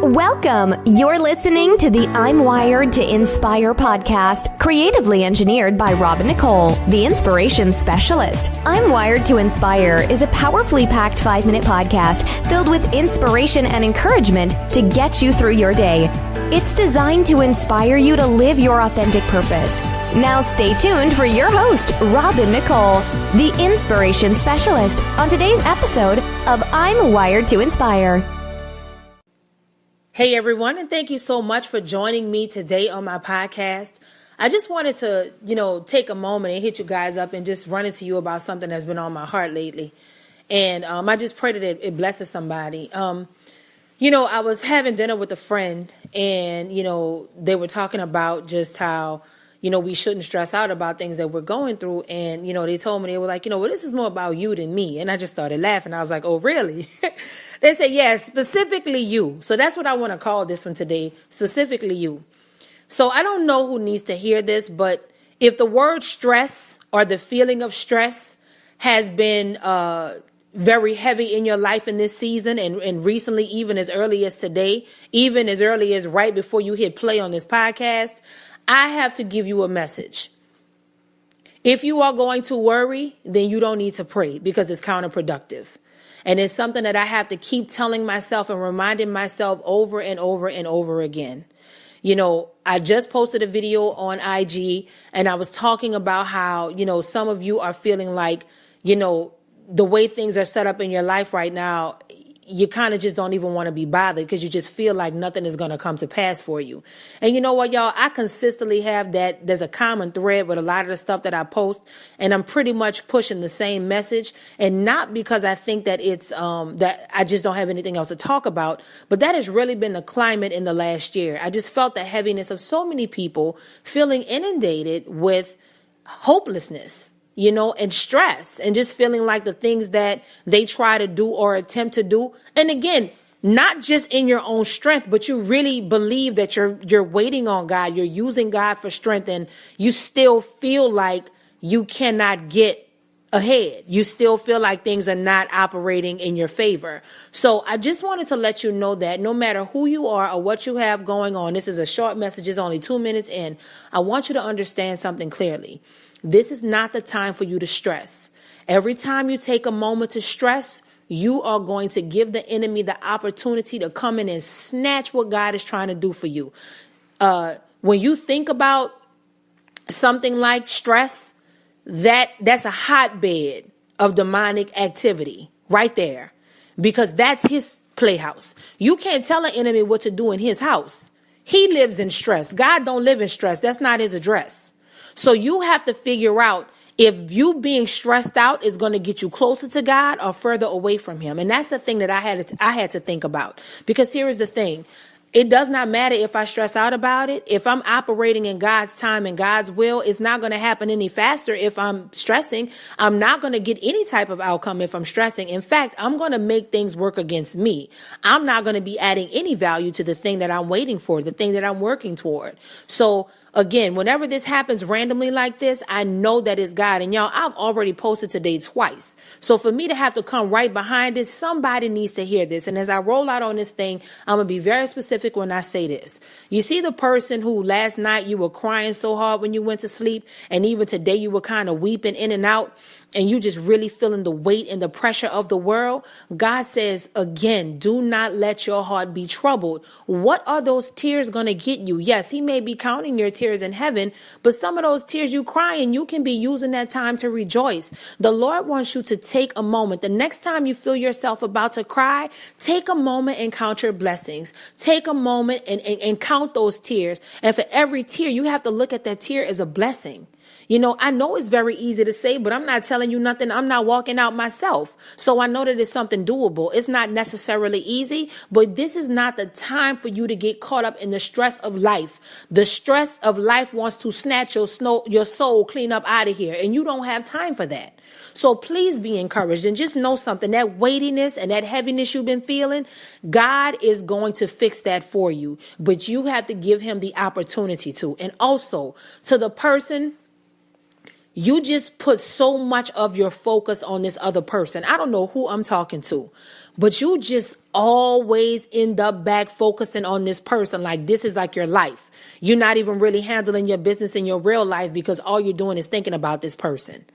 Welcome. You're listening to the I'm Wired to Inspire podcast, creatively engineered by Nicole, the inspiration specialist. I'm Wired to Inspire is a powerfully packed 5-minute podcast filled with inspiration and encouragement to get you through your day. It's designed to inspire you to live your authentic purpose. Now stay tuned for your host, Nicole, the inspiration specialist, on today's episode of I'm Wired to Inspire. Hey everyone, and thank you so much for joining me today on my podcast. I just wanted to, take a moment and hit you guys up and just run into you about something that's been on my heart lately. And I just pray that it blesses somebody. I was having dinner with a friend and, they were talking about just how, we shouldn't stress out about things that we're going through. And, they told me, they were like, this is more about you than me. And I just started laughing. I was like, oh, really? They said, yes, specifically you. So that's what I want to call this one today, specifically you. So I don't know who needs to hear this, but if the word stress or the feeling of stress has been very heavy in your life in this season and recently, even as early as today, even as early as right before you hit play on this podcast, I have to give you a message. If you are going to worry, then you don't need to pray because it's counterproductive. And it's something that I have to keep telling myself and reminding myself over and over and over again. I just posted a video on IG and I was talking about how, some of you are feeling like, the way things are set up in your life right now, you kind of just don't even want to be bothered because you just feel like nothing is going to come to pass for you. And you know what, y'all? I consistently have that. There's a common thread with a lot of the stuff that I post, and I'm pretty much pushing the same message. And not because I think that it's that I just don't have anything else to talk about, but that has really been the climate in the last year. I just felt the heaviness of so many people feeling inundated with hopelessness, and stress, and just feeling like the things that they try to do or attempt to do. And again, not just in your own strength, but you really believe that you're waiting on God, you're using God for strength, and you still feel like you cannot get ahead. You still feel like things are not operating in your favor. So I just wanted to let you know that no matter who you are or what you have going on, this is a short message, it's only 2 minutes in. I want you to understand something clearly. This is not the time for you to stress. Every time you take a moment to stress, you are going to give the enemy the opportunity to come in and snatch what God is trying to do for you. When you think about something like stress, that's a hotbed of demonic activity right there, because that's his playhouse. You can't tell an enemy what to do in his house. He lives in stress. God don't live in stress. That's not his address. So you have to figure out if you being stressed out is going to get you closer to God or further away from him. And that's the thing that I had to think about, because here is the thing. It does not matter if I stress out about it. If I'm operating in God's time and God's will, it's not going to happen any faster if I'm stressing. I'm not going to get any type of outcome if I'm stressing. In fact, I'm going to make things work against me. I'm not going to be adding any value to the thing that I'm waiting for, the thing that I'm working toward. So again, whenever this happens randomly like this, I know that it's God. And y'all, I've already posted today twice. So for me to have to come right behind this, somebody needs to hear this. And as I roll out on this thing, I'm going to be very specific when I say this. You see the person who last night you were crying so hard when you went to sleep, and even today you were kind of weeping in and out, and you just really feeling the weight and the pressure of the world. God says, again, do not let your heart be troubled. What are those tears going to get you? Yes, he may be counting your tears in heaven, but some of those tears you crying, you can be using that time to rejoice. The Lord wants you to take a moment. The next time you feel yourself about to cry, take a moment and count your blessings. Take a moment and count those tears. And for every tear, you have to look at that tear as a blessing. I know it's very easy to say, but I'm not telling you nothing I'm not walking out myself. So I know that it's something doable. It's not necessarily easy, but this is not the time for you to get caught up in the stress of life. The stress of life wants to snatch your soul clean up out of here, and you don't have time for that. So please be encouraged and just know something. That weightiness and that heaviness you've been feeling, God is going to fix that for you, but you have to give him the opportunity to. And also to the person, you just put so much of your focus on this other person. I don't know who I'm talking to, but you just always end up back focusing on this person. Like this is like your life. You're not even really handling your business in your real life because all you're doing is thinking about this person.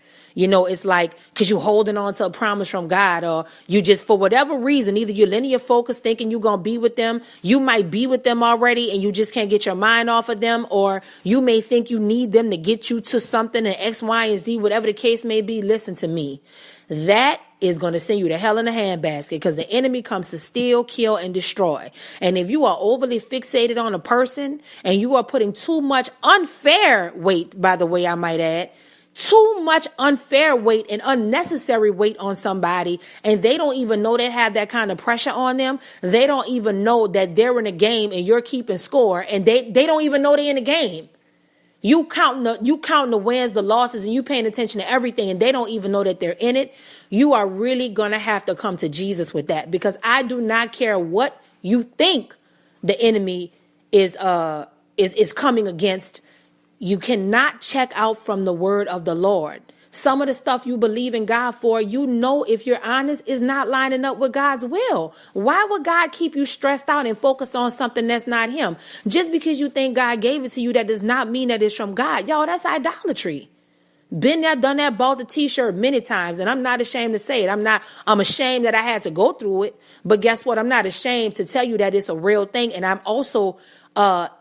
It's like because you're holding on to a promise from God, or you just, for whatever reason, either you're linear focused thinking you're going to be with them. You might be with them already and you just can't get your mind off of them. Or you may think you need them to get you to something and X, Y, and Z, whatever the case may be. Listen to me. That is going to send you to hell in a handbasket because the enemy comes to steal, kill, and destroy. And if you are overly fixated on a person and you are putting too much unfair weight, by the way, I might add, too much unfair weight and unnecessary weight on somebody, and they don't even know they have that kind of pressure on them. They don't even know that they're in a game and you're keeping score, and they don't even know they're in a game. You counting the wins, the losses, and you paying attention to everything, and they don't even know that they're in it. You are really going to have to come to Jesus with that, because I do not care what you think the enemy is coming against. You cannot check out from the word of the Lord. Some of the stuff you believe in God for, if you're honest, is not lining up with God's will. Why would God keep you stressed out and focused on something that's not him? Just because you think God gave it to you, that does not mean that it's from God. Y'all, that's idolatry. Been there, done that, bought the t-shirt many times, and I'm not ashamed to say it. I'm ashamed that I had to go through it. But guess what? I'm not ashamed to tell you that it's a real thing. And I'm also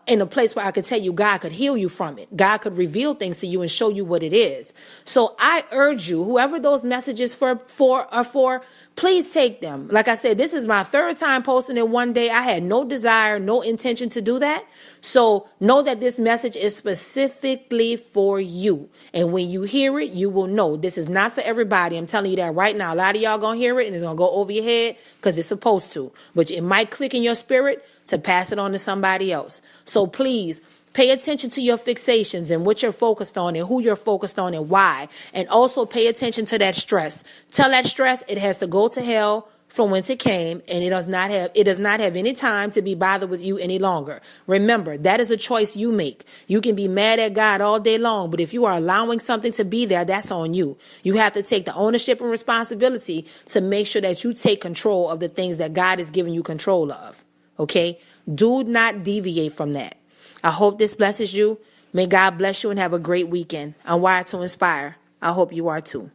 in a place where I could tell you God could heal you from it. God could reveal things to you and show you what it is. So I urge you, whoever those messages are for, please take them. Like I said, this is my third time posting it one day. I had no desire, no intention to do that. So know that this message is specifically for you. And when you hear it, you will know this is not for everybody. I'm telling you that right now. A lot of y'all going to hear it and it's going to go over your head because it's supposed to. But it might click in your spirit to pass it on to somebody else. So please pay attention to your fixations and what you're focused on and who you're focused on and why. And also pay attention to that stress. Tell that stress it has to go to hell from whence it came, and it does not have any time to be bothered with you any longer. Remember, that is a choice you make. You can be mad at God all day long, but if you are allowing something to be there, that's on you. You have to take the ownership and responsibility to make sure that you take control of the things that God has given you control of. Okay? Do not deviate from that. I hope this blesses you. May God bless you and have a great weekend. I'm wired to inspire. I hope you are too.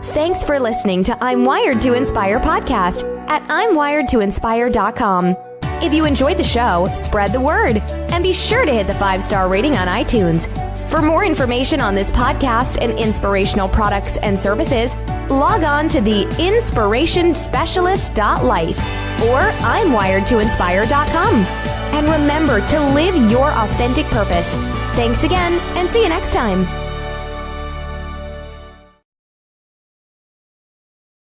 Thanks for listening to I'm Wired to Inspire podcast at I'mWiredToInspire.com. If you enjoyed the show, spread the word and be sure to hit the 5-star rating on iTunes. For more information on this podcast and inspirational products and services, log on to the inspirationspecialist.life or I'mWiredToInspire.com. And remember to live your authentic purpose. Thanks again, and see you next time.